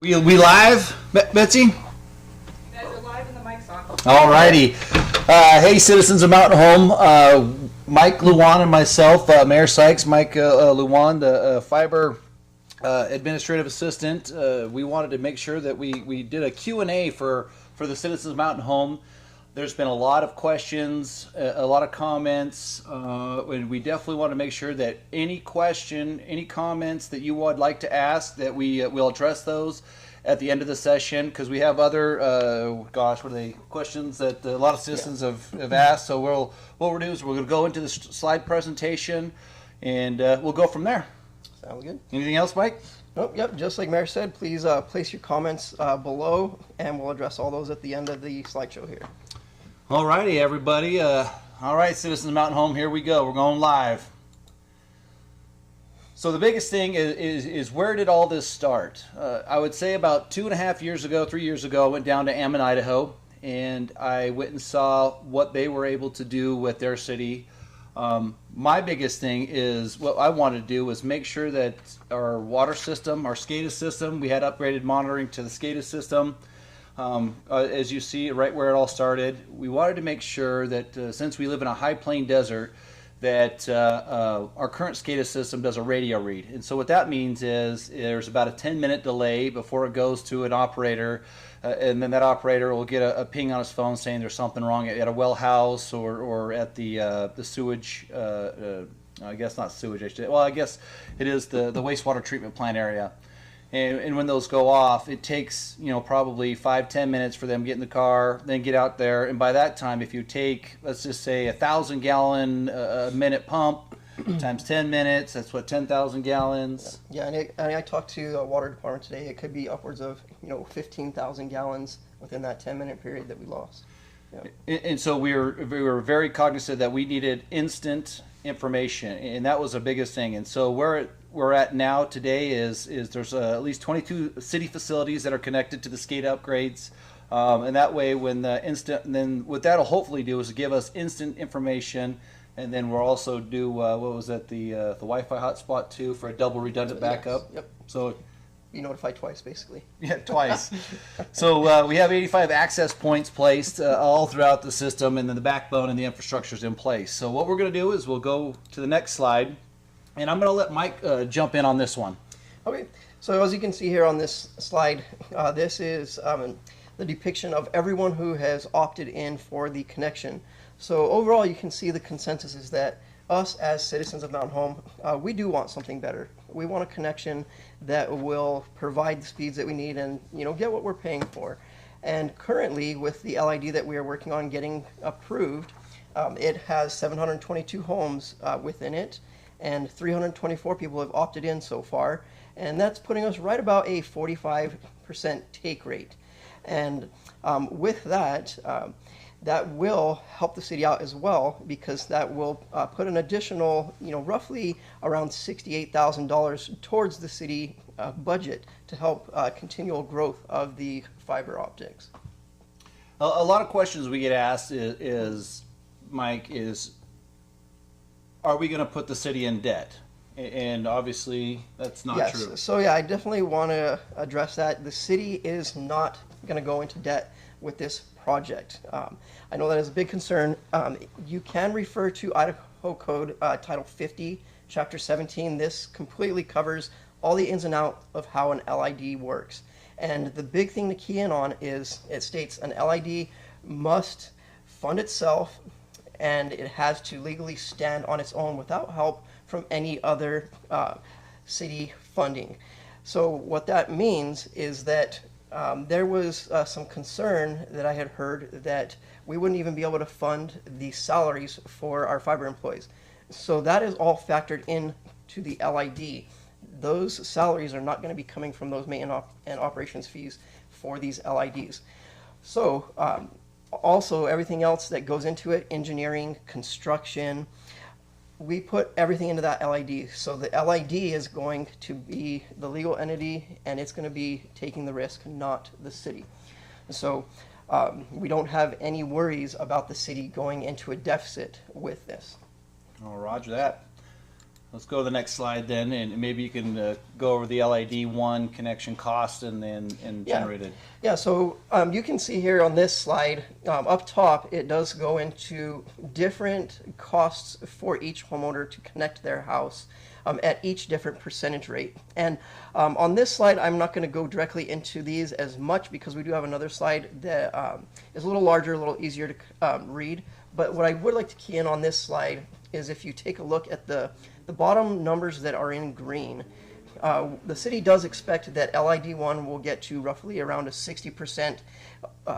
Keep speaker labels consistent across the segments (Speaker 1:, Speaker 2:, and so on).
Speaker 1: We live, Betsy?
Speaker 2: You guys are live and the mic's on.
Speaker 1: All righty. Hey, citizens of Mountain Home. Mike Luwan and myself, Mayor Sykes, Mike Luwan, the fiber administrative assistant. We wanted to make sure that we did a Q&A for the citizens of Mountain Home. There's been a lot of questions, a lot of comments, and we definitely want to make sure that any question, any comments that you would like to ask, that we'll address those at the end of the session, because we have other, what are they, questions that a lot of citizens have asked. So what we'll do is we're going to go into the slide presentation, and we'll go from there.
Speaker 3: Sounds good.
Speaker 1: Anything else, Mike?
Speaker 3: Nope, yep, just like Mayor said, please place your comments below, and we'll address all those at the end of the slideshow here.
Speaker 1: All righty, everybody. All right, citizens of Mountain Home, here we go. We're going live. So the biggest thing is where did all this start? I would say about 2.5 years ago, 3 years ago, I went down to Ammon, Idaho, and I went and saw what they were able to do with their city. My biggest thing is what I wanted to do was make sure that our water system, our SCADA system, we had upgraded monitoring to the SCADA system. As you see, right where it all started, we wanted to make sure that since we live in a high plain desert, that our current SCADA system does a radio read. And so what that means is there's about a 10-minute delay before it goes to an operator, and then that operator will get a ping on his phone saying there's something wrong at a well house or at the sewage, I guess not sewage, well, I guess it is the wastewater treatment plant area. And when those go off, it takes, probably 5-10 minutes for them to get in the car, then get out there. And by that time, if you take, let's just say, 1,000 gallon a minute pump times 10 minutes, that's what, 10,000 gallons.
Speaker 3: Yeah, and I talked to the water department today. It could be upwards of 15,000 gallons within that 10-minute period that we lost. Yeah.
Speaker 1: And so we were very cognizant that we needed instant information, and that was the biggest thing. And so where we're at now today is there's at least 22 city facilities that are connected to the SCADA upgrades, and that way when the instant, and then what that'll hopefully do is give us instant information, and then we'll also do the Wi-Fi hotspot too for a double redundant backup.
Speaker 3: Yes. Yep.
Speaker 1: So
Speaker 3: be notified twice, basically.
Speaker 1: Yeah, twice. So we have 85 access points placed all throughout the system, and then the backbone and the infrastructure is in place. So what we're going to do is we'll go to the next slide, and I'm going to let Mike jump in on this one.
Speaker 3: Okay, so as you can see here on this slide, this is the depiction of everyone who has opted in for the connection. So overall, you can see the consensus is that us as citizens of Mountain Home, we do want something better. We want a connection that will provide the speeds that we need and get what we're paying for. And currently, with the LID that we are working on getting approved, it has 722 homes within it, and 324 people have opted in so far, and that's putting us right about a 45% take rate. And with that, that will help the city out as well, because that will put an additional, roughly around $68,000 towards the city budget to help continual growth of the fiber optics.
Speaker 1: A lot of questions we get asked Mike, are we going to put the city in debt? And obviously that's not true.
Speaker 3: So yeah, I definitely want to address that. The city is not going to go into debt with this project. I know that is a big concern. You can refer to Idaho Code Title 50, Chapter 17. This completely covers all the ins and outs of how an LID works. And the big thing to key in on is it states an LID must fund itself, and it has to legally stand on its own without help from any other city funding. So what that means is that there was some concern that I had heard that we wouldn't even be able to fund the salaries for our fiber employees. So that is all factored into the LID. Those salaries are not going to be coming from those maintenance and operations fees for these LIDs. So also everything else that goes into it, engineering, construction, we put everything into that LID. So the LID is going to be the legal entity, and it's going to be taking the risk, not the city. So we don't have any worries about the city going into a deficit with this.
Speaker 1: Oh, roger that. Let's go to the next slide then, and maybe you can go over the LID1 connection cost and generate it.
Speaker 3: Yeah, so you can see here on this slide, up top, it does go into different costs for each homeowner to connect their house at each different percentage rate. And on this slide, I'm not going to go directly into these as much because we do have another slide that is a little larger, a little easier to read. But what I would like to key in on this slide is if you take a look at the bottom numbers that are in green, the city does expect that LID1 will get to roughly around a 60%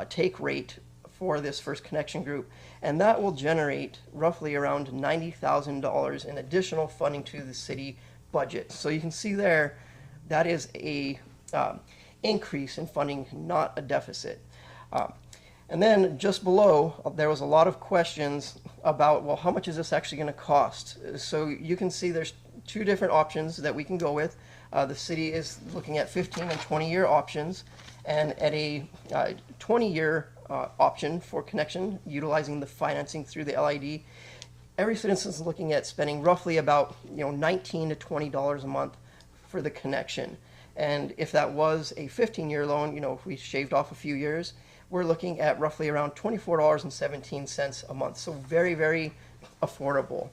Speaker 3: take rate for this first connection group, and that will generate roughly around $90,000 in additional funding to the city budget. So you can see there, that is a increase in funding, not a deficit. And then just below, there was a lot of questions about, well, how much is this actually going to cost? So you can see there's two different options that we can go with. The city is looking at 15 and 20-year options, and at a 20-year option for connection, utilizing the financing through the LID, every citizen is looking at spending roughly about $19 to $20 a month for the connection. And if that was a 15-year loan, if we shaved off a few years, we're looking at roughly around $24.17 a month. So very, very affordable.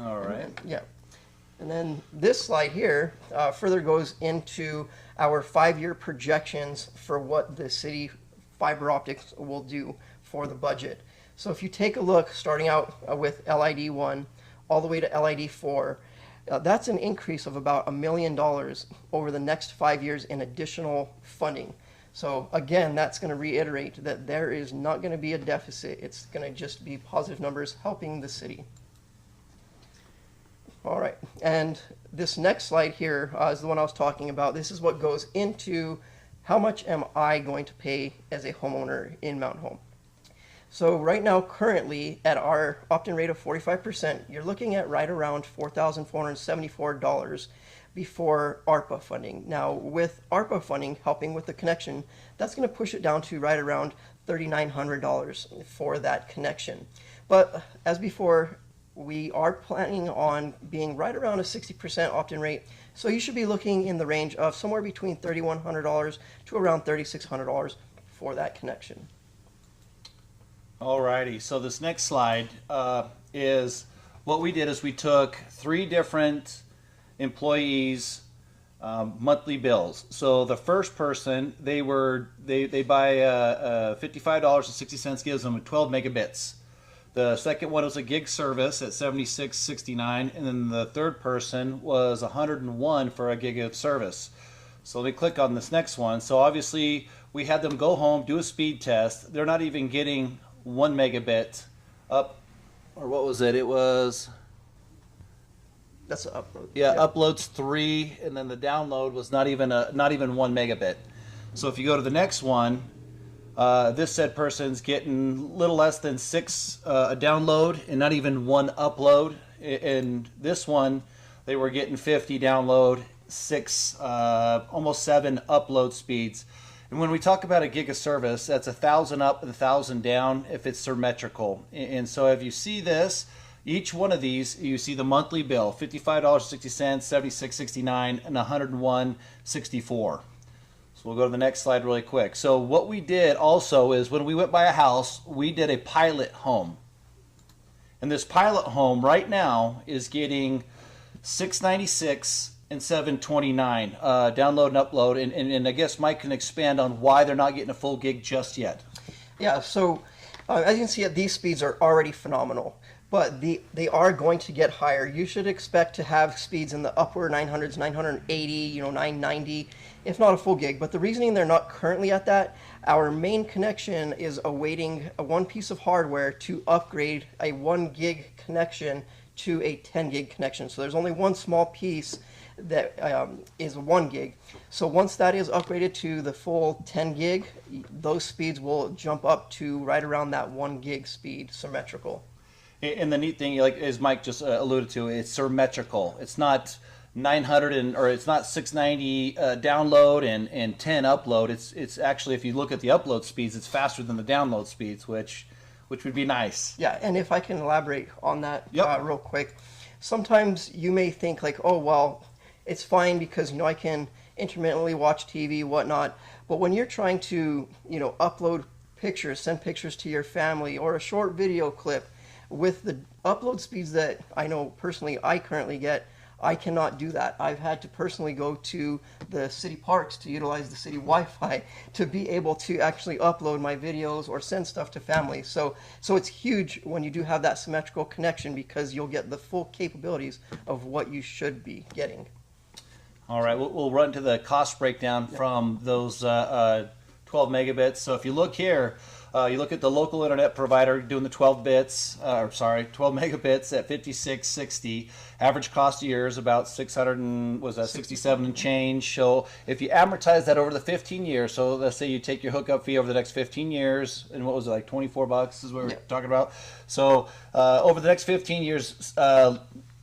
Speaker 1: All right.
Speaker 3: Yeah. And then this slide here further goes into our 5-year projections for what the city fiber optics will do for the budget. So if you take a look, starting out with LID1 all the way to LID4, that's an increase of about $1 million over the next 5 years in additional funding. So again, that's going to reiterate that there is not going to be a deficit. It's going to just be positive numbers helping the city. All right, and this next slide here is the one I was talking about. This is what goes into how much am I going to pay as a homeowner in Mountain Home. So right now, currently, at our opt-in rate of 45%, you're looking at right around $4,474 before ARPA funding. Now, with ARPA funding helping with the connection, that's going to push it down to right around $3,900 for that connection. But as before, we are planning on being right around a 60% opt-in rate, so you should be looking in the range of somewhere between $3,100 to around $3,600 for that connection.
Speaker 1: Alrighty, so this next slide is what we did is we took 3 different employees' monthly bills. So the first person, they buy $55.60 gives them 12 megabits. The second one was a gig service at $76.69, and then the third person was $101 for a gig of service. So let me click on this next one. So obviously we had them go home, do a speed test. They're not even getting 1 megabit up, or what was it? It was,
Speaker 3: that's an upload.
Speaker 1: yeah, uploads 3, and then the download was not even 1 megabit. So if you go to the next one, this said person's getting little less than 6 a download and not even 1 upload. And this one, they were getting 50 download, 6, almost 7 upload speeds. And when we talk about a gig of service, that's 1,000 up and 1,000 down if it's symmetrical. And so if you see this, each one of these, you see the monthly bill, $55.60, $76.69, and $101.64. So we'll go to the next slide really quick. So what we did also is when we went by a house, we did a pilot home. And this pilot home right now is getting $696 and $729 download and upload. And I guess Mike can expand on why they're not getting a full gig just yet.
Speaker 3: Yeah, so as you can see, these speeds are already phenomenal, but they are going to get higher. You should expect to have speeds in the upper 900s, 980, 990, if not a full gig. But the reasoning they're not currently at that, our main connection is awaiting one piece of hardware to upgrade a 1 gig connection to a 10 gig connection. So there's only one small piece that is 1 gig. So once that is upgraded to the full 10 gig, those speeds will jump up to right around that 1 gig speed, symmetrical.
Speaker 1: And the neat thing, like as Mike just alluded to, it's symmetrical. It's not 900 or it's not 690 download and 10 upload. It's actually, if you look at the upload speeds, it's faster than the download speeds, which would be nice.
Speaker 3: Yeah, and if I can elaborate on that
Speaker 1: Yep.
Speaker 3: Real quick. sometimes you may think like, oh, well, it's fine because, I can intermittently watch TV, whatnot. But when you're trying to, upload pictures, send pictures to your family, or a short video clip, with the upload speeds that I know personally I currently get, I cannot do that. I've had to personally go to the city parks to utilize the city Wi-Fi to be able to actually upload my videos or send stuff to family. So it's huge when you do have that symmetrical connection, because you'll get the full capabilities of what you should be getting.
Speaker 1: All right, we'll run to the cost breakdown from those 12 megabits. So if you look here, you look at the local internet provider doing the 12 megabits at 5660. Average cost a year is about 67 and change. So if you amortize that over the 15 years, so let's say you take your hookup fee over the next 15 years, and what was it, like $24 is what we're talking about. So over the next 15 years,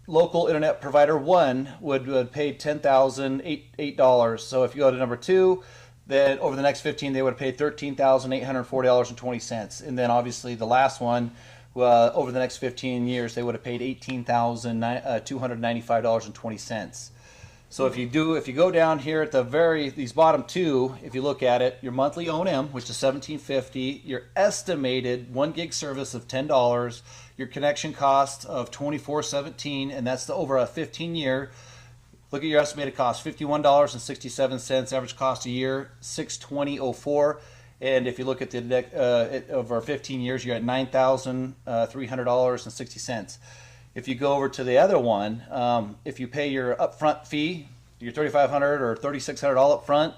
Speaker 1: local internet provider one would pay $10,008. So if you go to number two, then over the next 15, they would have paid $13,840.20. And then obviously the last one, over the next 15 years, they would have paid $18,295.20. So if you go down here at these bottom two, if you look at it, your monthly O&M, which is $17.50, your estimated 1 gig service of $10, your connection cost of $24.17, and that's over a 15-year. Look at your estimated cost, $51.67, average cost a year, $620.04. And if you look at the over 15 years, you're at $9,300.60. If you go over to the other one, if you pay your upfront fee, your $3,500 or $3,600 all up front,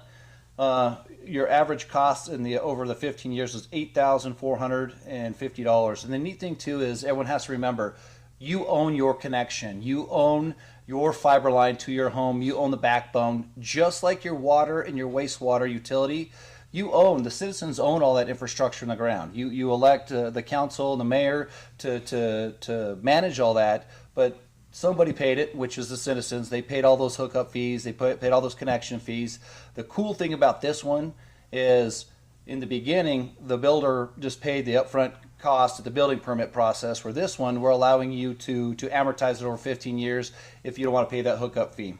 Speaker 1: your average cost over the 15 years is $8,450. And the neat thing too is everyone has to remember, you own your connection. You own your fiber line to your home. You own the backbone, just like your water and your wastewater utility. The citizens own all that infrastructure in the ground. You elect the council and the mayor to manage all that, but somebody paid it, which is the citizens. They paid all those hookup fees. They paid all those connection fees. The cool thing about this one is, in the beginning, the builder just paid the upfront cost at the building permit process. Where this one, we're allowing you to amortize it over 15 years if you don't want to pay that hookup fee.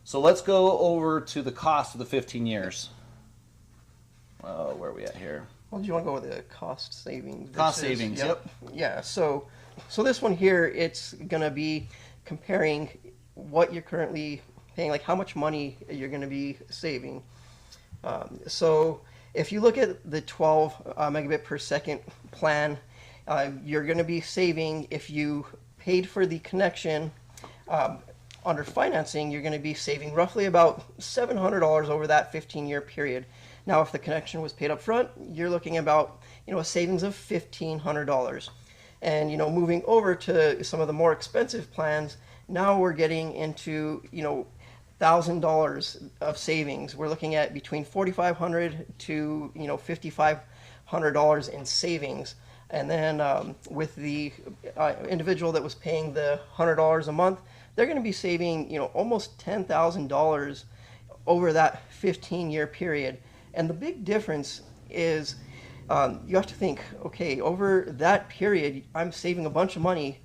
Speaker 1: So let's go over to the cost of the 15 years. Where are we at here?
Speaker 3: Well, do you want to go with the cost savings?
Speaker 1: Cost savings, yep.
Speaker 3: Yeah, so this one here, it's going to be comparing what you're currently paying, like how much money you're going to be saving. So if you look at the 12 megabit per second plan, you're going to be saving, if you paid for the connection under financing, you're going to be saving roughly about $700 over that 15-year period. Now, if the connection was paid up front, you're looking about, a savings of $1,500. And, moving over to some of the more expensive plans, now we're getting into, $1,000 of savings. We're looking at between $4,500 to, $5,500 in savings. And then with the individual that was paying the $100 a month, they're going to be saving, almost $10,000 over that 15-year period. And the big difference is you have to think, okay, over that period, I'm saving a bunch of money.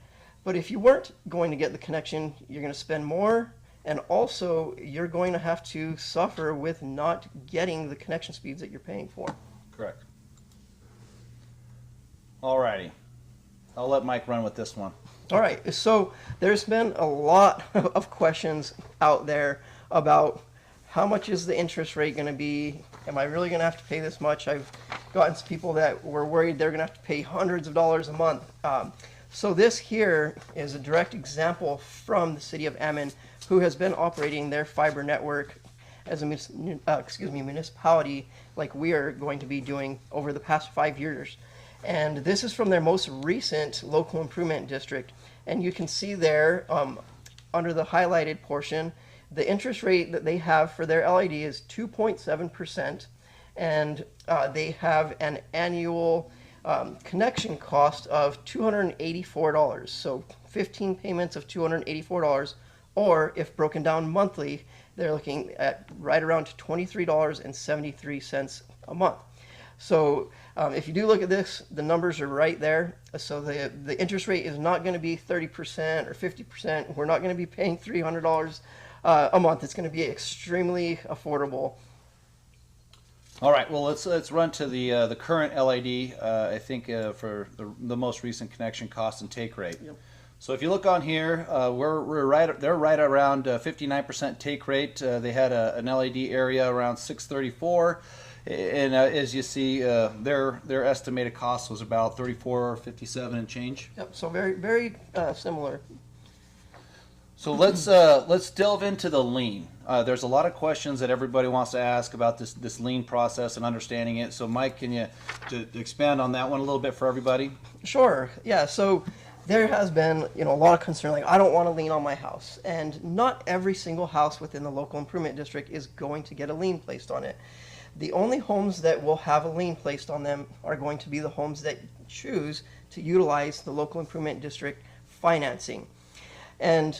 Speaker 3: But if you weren't going to get the connection, you're going to spend more. And also, you're going to have to suffer with not getting the connection speeds that you're paying for.
Speaker 1: Correct. Alrighty. I'll let Mike run with this one.
Speaker 3: All right. So there's been a lot of questions out there about how much is the interest rate going to be? Am I really going to have to pay this much? I've gotten some people that were worried they're going to have to pay hundreds of dollars a month. So this here is a direct example from the city of Ammon, who has been operating their fiber network as a municipality like we are going to be doing over the past 5 years. And this is from their most recent local improvement district. And you can see there under the highlighted portion, the interest rate that they have for their LID is 2.7%, and they have an annual connection cost of $284. So 15 payments of $284, or if broken down monthly, they're looking at right around $23.73 a month. So if you do look at this, the numbers are right there. So the interest rate is not going to be 30% or 50%. We're not going to be paying $300 a month. It's going to be extremely affordable.
Speaker 1: All right. Well, let's run to the current LID. I think for the most recent connection cost and take rate.
Speaker 3: Yep.
Speaker 1: So if you look on here, they're right around 59% take rate. They had an LID area around 634, and as you see, their estimated cost was about 34.57 and change.
Speaker 3: Yep. So very similar.
Speaker 1: So let's delve into the lien. There's a lot of questions that everybody wants to ask about this lien process and understanding it. So Mike, can you to expand on that one a little bit for everybody?
Speaker 3: Sure. Yeah. So there has been, a lot of concern, like I don't want to lien on my house, and not every single house within the local improvement district is going to get a lien placed on it. The only homes that will have a lien placed on them are going to be the homes that choose to utilize the local improvement district financing. And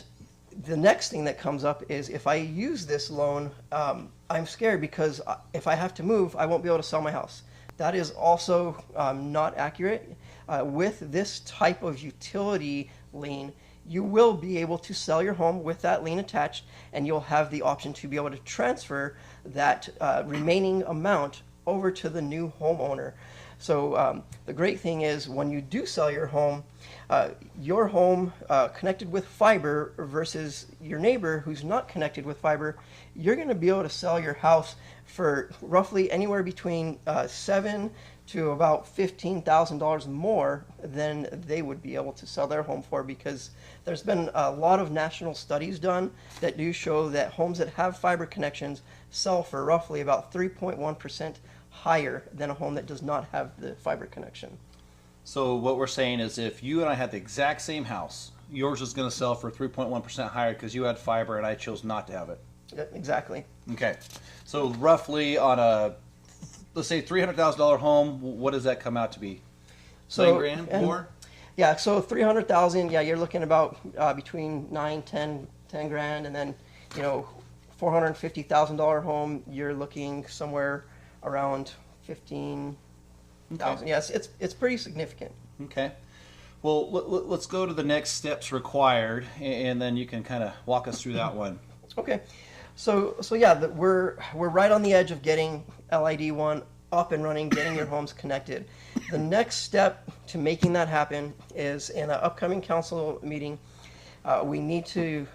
Speaker 3: the next thing that comes up is if I use this loan, I'm scared because if I have to move, I won't be able to sell my house. That is also not accurate. With this type of utility lien, you will be able to sell your home with that lien attached, and you'll have the option to be able to transfer that remaining amount over to the new homeowner. So the great thing is when you do sell your home connected with fiber versus your neighbor who's not connected with fiber, you're going to be able to sell your house for roughly anywhere between $7,000 to about $15,000 more than they would be able to sell their home for, because there's been a lot of national studies done that do show that homes that have fiber connections sell for roughly about 3.1% higher than a home that does not have the fiber connection.
Speaker 1: So what we're saying is if you and I had the exact same house, yours is going to sell for 3.1% higher because you had fiber and I chose not to have it.
Speaker 3: Yeah, exactly.
Speaker 1: Okay. So roughly on a, let's say $300,000 home, what does that come out to be?
Speaker 3: So,
Speaker 1: $9 grand more?
Speaker 3: Yeah, so 300,000, yeah, you're looking about between 10 grand, and then, $450,000 home, you're looking somewhere around 15,000.
Speaker 1: Okay.
Speaker 3: Yes, it's pretty significant.
Speaker 1: Okay. Well, let's go to the next steps required, and then you can kind of walk us through that one.
Speaker 3: Okay. So yeah, we're right on the edge of getting LID1 up and running, getting your homes connected. The next step to making that happen is in an upcoming council meeting, we need to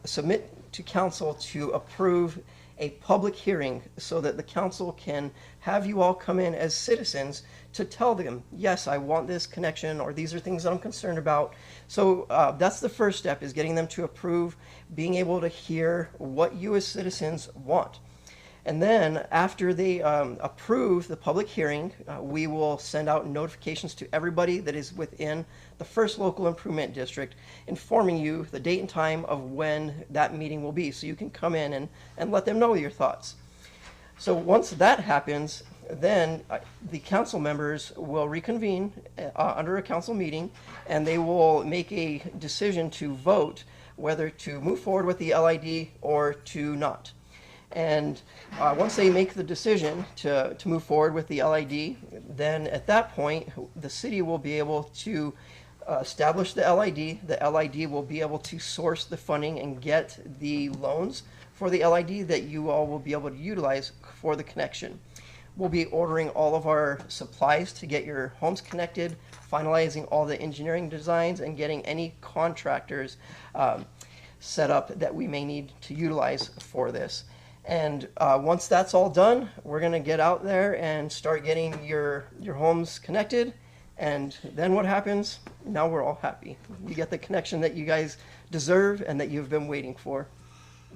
Speaker 3: submit to council to approve a public hearing so that the council can have you all come in as citizens to tell them, yes, I want this connection, or these are things that I'm concerned about. So that's the first step, is getting them to approve, being able to hear what you as citizens want. And then after they approve the public hearing, we will send out notifications to everybody that is within the first local improvement district, informing you the date and time of when that meeting will be, so you can come in and let them know your thoughts. So once that happens, then the council members will reconvene under a council meeting, and they will make a decision to vote whether to move forward with the LID or to not. And once they make the decision to move forward with the LID, then at that point, the city will be able to establish the LID. The LID will be able to source the funding and get the loans for the LID that you all will be able to utilize for the connection. We'll be ordering all of our supplies to get your homes connected, finalizing all the engineering designs, and getting any contractors set up that we may need to utilize for this. And once that's all done, we're going to get out there and start getting your homes connected. And then what happens? Now we're all happy. You get the connection that you guys deserve and that you've been waiting for.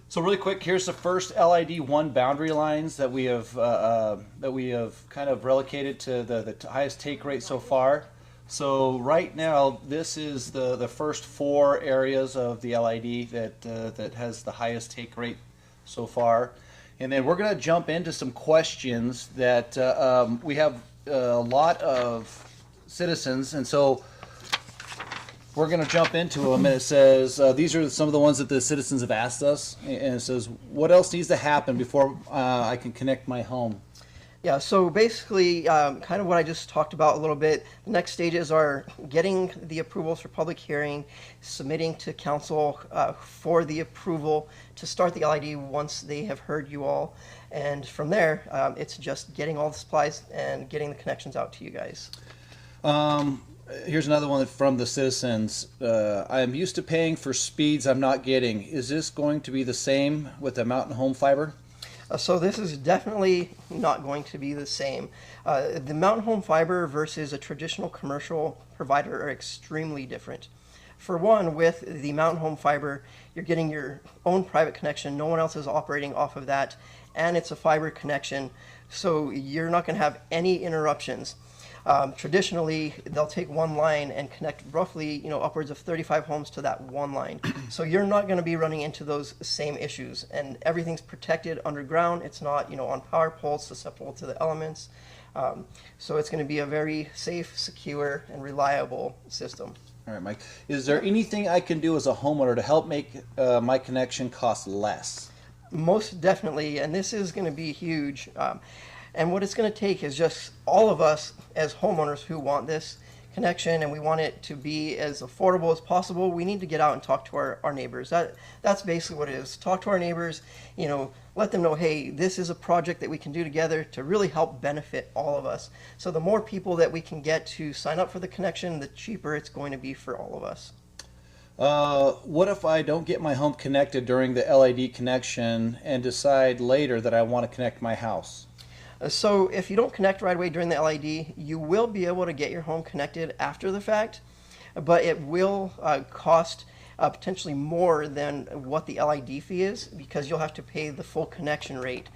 Speaker 1: So really quick, here's the first LID1 boundary lines that we have kind of relocated to the highest take rate so far. So right now, this is the first 4 areas of the LID that has the highest take rate so far. And then we're going to jump into some questions that we have a lot of citizens, and so we're going to jump into them. And it says these are some of the ones that the citizens have asked us, and it says, what else needs to happen before I can connect my home?
Speaker 3: Yeah, so basically, kind of what I just talked about a little bit. The next stages are getting the approvals for public hearing, submitting to council for the approval to start the LID once they have heard you all. And from there, it's just getting all the supplies and getting the connections out to you guys.
Speaker 1: Here's another one from the citizens. I am used to paying for speeds I'm not getting. Is this going to be the same with the mountain home fiber?
Speaker 3: So this is definitely not going to be the same. The mountain home fiber versus a traditional commercial provider are extremely different. For one, with the mountain home fiber, you're getting your own private connection. No one else is operating off of that, and it's a fiber connection, so you're not going to have any interruptions. Traditionally, they'll take one line and connect roughly, upwards of 35 homes to that one line. So you're not going to be running into those same issues, and everything's protected underground. It's not, on power poles susceptible to the elements. So it's going to be a very safe, secure, and reliable system.
Speaker 1: All right, Mike. Is there anything I can do as a homeowner to help make my connection cost less?
Speaker 3: Most definitely, and this is going to be huge. And what it's going to take is just all of us as homeowners who want this connection and we want it to be as affordable as possible. We need to get out and talk to our neighbors. That's basically what it is. Talk to our neighbors, let them know, hey, this is a project that we can do together to really help benefit all of us. So the more people that we can get to sign up for the connection, the cheaper it's going to be for all of us.
Speaker 1: What if I don't get my home connected during the LID connection and decide later that I want to connect my house?
Speaker 3: So if you don't connect right away during the LID, you will be able to get your home connected after the fact, but it will cost potentially more than what the LID fee is because you'll have to pay the full connection rate.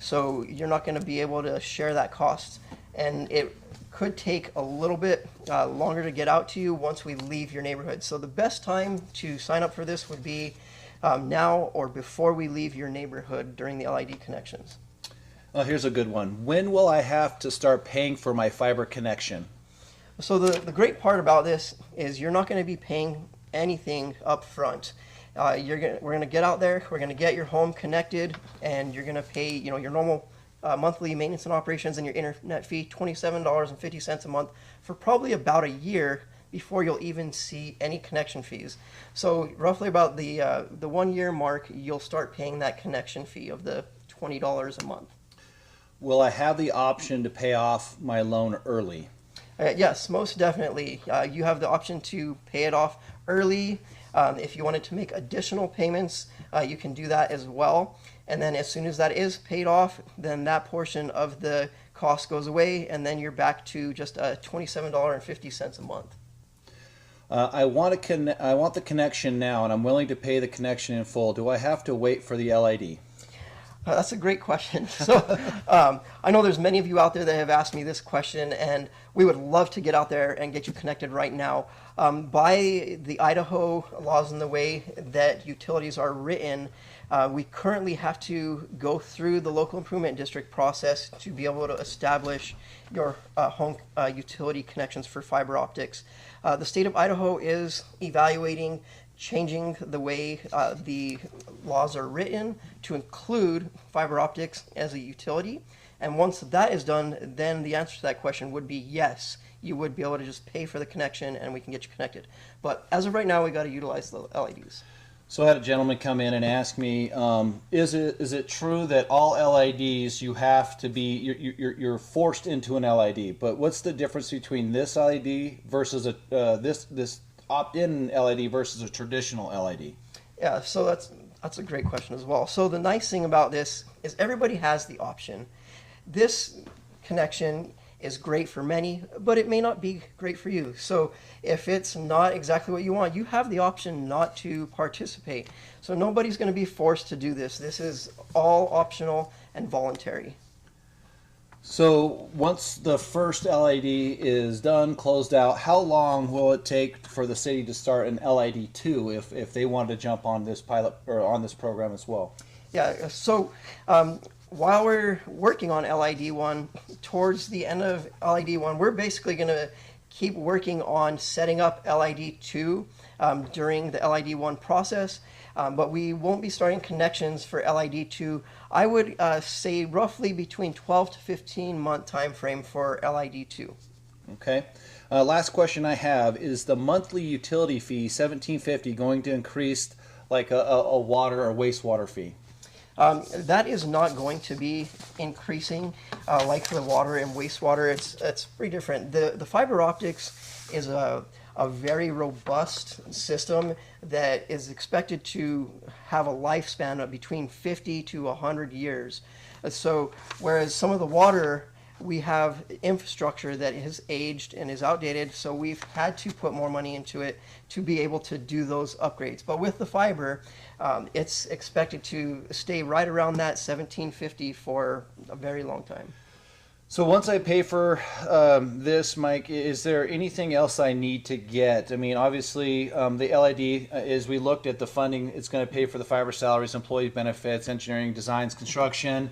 Speaker 3: So you're not going to be able to share that cost, and it could take a little bit longer to get out to you once we leave your neighborhood. So the best time to sign up for this would be now or before we leave your neighborhood during the LID connections.
Speaker 1: Here's a good one. When will I have to start paying for my fiber connection?
Speaker 3: So the great part about this is you're not going to be paying anything up front. We're going to get out there, we're going to get your home connected, and you're going to pay your normal monthly maintenance and operations and your internet fee, $27.50 a month, for probably about a year before you'll even see any connection fees. So roughly about the 1 year mark, you'll start paying that connection fee of the $20 a month.
Speaker 1: Will I have the option to pay off my loan early?
Speaker 3: Yes, most definitely. You have the option to pay it off early. If you wanted to make additional payments, you can do that as well. And then as soon as that is paid off, then that portion of the cost goes away, and then you're back to just $27.50 a month.
Speaker 1: I want the connection now, and I'm willing to pay the connection in full. Do I have to wait for the LID?
Speaker 3: That's a great question. So I know there's many of you out there that have asked me this question, and we would love to get out there and get you connected right now. By the Idaho laws and the way that utilities are written, we currently have to go through the local improvement district process to be able to establish your home utility connections for fiber optics. The state of Idaho is evaluating changing the way the laws are written to include fiber optics as a utility. And once that is done, then the answer to that question would be yes. You would be able to just pay for the connection and we can get you connected. But as of right now, we got to utilize the LEDs.
Speaker 1: So I had a gentleman come in and ask me, is it true that all LEDs you have to be you're forced into an LED? But what's the difference between this LED versus this opt-in LED versus a traditional LED?
Speaker 3: Yeah, so that's a great question as well. So the nice thing about this is everybody has the option. This connection is great for many, but it may not be great for you. So if it's not exactly what you want, you have the option not to participate. So nobody's going to be forced to do this. This is all optional and voluntary.
Speaker 1: So once the first LED is done, closed out, how long will it take for the city to start an LED 2 if they wanted to jump on this pilot or on this program as well?
Speaker 3: Yeah, so while we're working on LID 1, towards the end of LID 1, we're basically going to keep working on setting up LID2 during the LID1 process, but we won't be starting connections for LID2. I would say roughly between 12 to 15 month time frame for LID2.
Speaker 1: Okay. Last question I have is the monthly utility fee, $17.50, going to increase like a water or wastewater fee?
Speaker 3: That is not going to be increasing like the water and wastewater. It's pretty different. The fiber optics is a very robust system that is expected to have a lifespan of between 50 to 100 years. So whereas some of the water, we have infrastructure that has aged and is outdated, so we've had to put more money into it to be able to do those upgrades. But with the fiber, it's expected to stay right around that $17.50 for a very long time.
Speaker 1: So once I pay for this, Mike, is there anything else I need to get? I mean, obviously, the LID, as we looked at the funding, it's going to pay for the fiber salaries, employee benefits, engineering, designs, construction.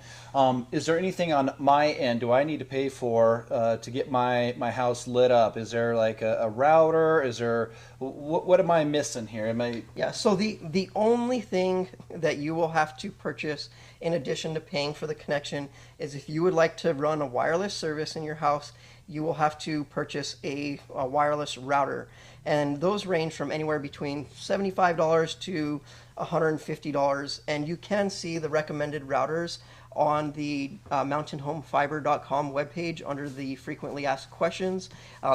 Speaker 1: Is there anything on my end do I need to pay for to get my house lit up? Is there like a router? Is there what am I missing here?
Speaker 3: Yeah, so the only thing that you will have to purchase in addition to paying for the connection is if you would like to run a wireless service in your house, you will have to purchase a wireless router. And those range from anywhere between $75 to $150. And you can see the recommended routers on the mountainhomefiber.com webpage under the frequently asked questions.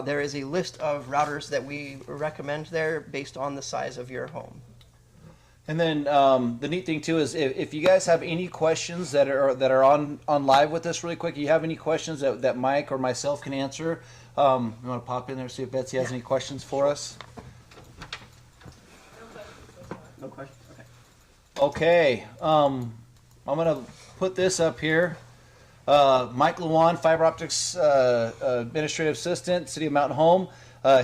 Speaker 3: There is a list of routers that we recommend there based on the size of your home.
Speaker 1: And then the neat thing too is if you guys have any questions that are on live with us really quick, you have any questions that Mike or myself can answer, you want to pop in there see if Betsy has any questions for us?
Speaker 3: No questions?
Speaker 1: Okay. I'm going to put this up here. Mike Lewan, Fiber Optics Administrative Assistant, City of Mountain Home.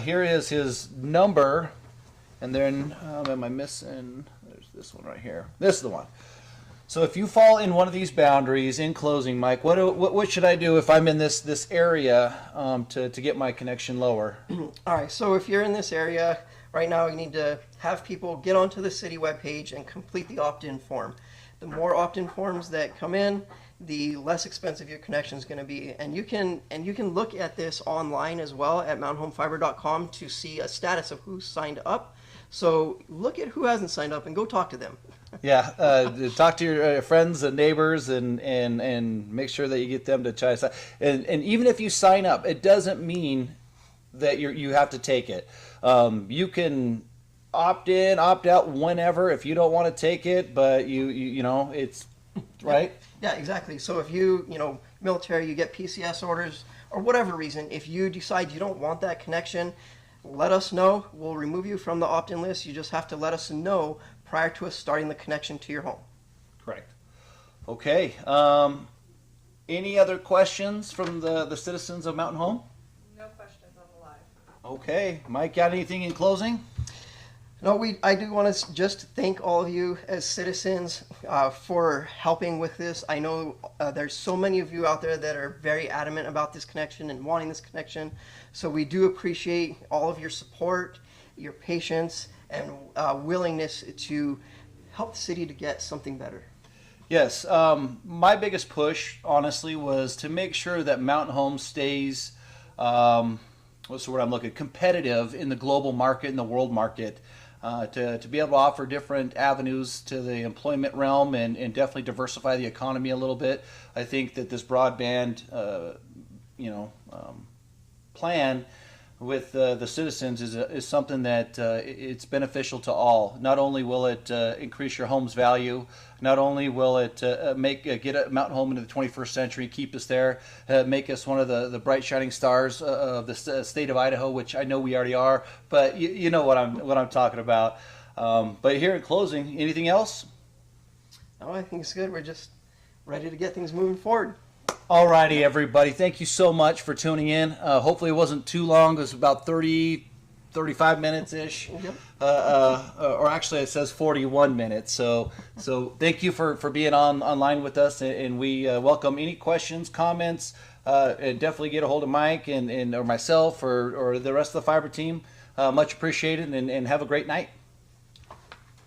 Speaker 1: Here is his number. And then, am I missing? There's this one right here. This is the one. So if you fall in one of these boundaries, in closing, Mike, what should I do if I'm in this area to get my connection lower?
Speaker 3: All right, so if you're in this area right now, you need to have people get onto the city webpage and complete the opt-in form. The more opt-in forms that come in, the less expensive your connection is going to be. And you can look at this online as well at mountainhomefiber.com to see a status of who's signed up. So look at who hasn't signed up and go talk to them.
Speaker 1: Yeah, talk to your friends and neighbors and make sure that you get them to try to sign. And even if you sign up, it doesn't mean that you have to take it. You can opt in, opt out whenever if you don't want to take it, but you know it's right.
Speaker 3: Yeah, exactly. So if you military, you get PCS orders or whatever reason, if you decide you don't want that connection, let us know. We'll remove you from the opt-in list. You just have to let us know prior to us starting the connection to your home.
Speaker 1: Correct. Okay. Any other questions from the citizens of Mountain Home?
Speaker 2: No questions on the live.
Speaker 1: Okay. Mike, got anything in closing?
Speaker 3: No, I do want to just thank all of you as citizens for helping with this. I know there's so many of you out there that are very adamant about this connection and wanting this connection. So we do appreciate all of your support, your patience, and willingness to help the city to get something better.
Speaker 1: Yes. My biggest push, honestly, was to make sure that Mountain Home stays, what's the word I'm looking, competitive in the global market, in the world market. To be able to offer different avenues to the employment realm and definitely diversify the economy a little bit. I think that this broadband, plan with the citizens is something that it's beneficial to all. Not only will it increase your home's value, not only will it get a Mountain Home into the 21st century, keep us there, make us one of the bright shining stars of the state of Idaho, which I know we already are, but you know what I'm talking about. But here in closing, anything else?
Speaker 3: No, I think it's good. We're just ready to get things moving forward.
Speaker 1: Alrighty, everybody. Thank you so much for tuning in. Hopefully it wasn't too long. It was about 35 minutes-ish.
Speaker 3: Yep.
Speaker 1: Or actually it says 41 minutes. So thank you for being online with us, and we welcome any questions, comments, and definitely get a hold of Mike and or myself or the rest of the fiber team. Much appreciated, and have a great night.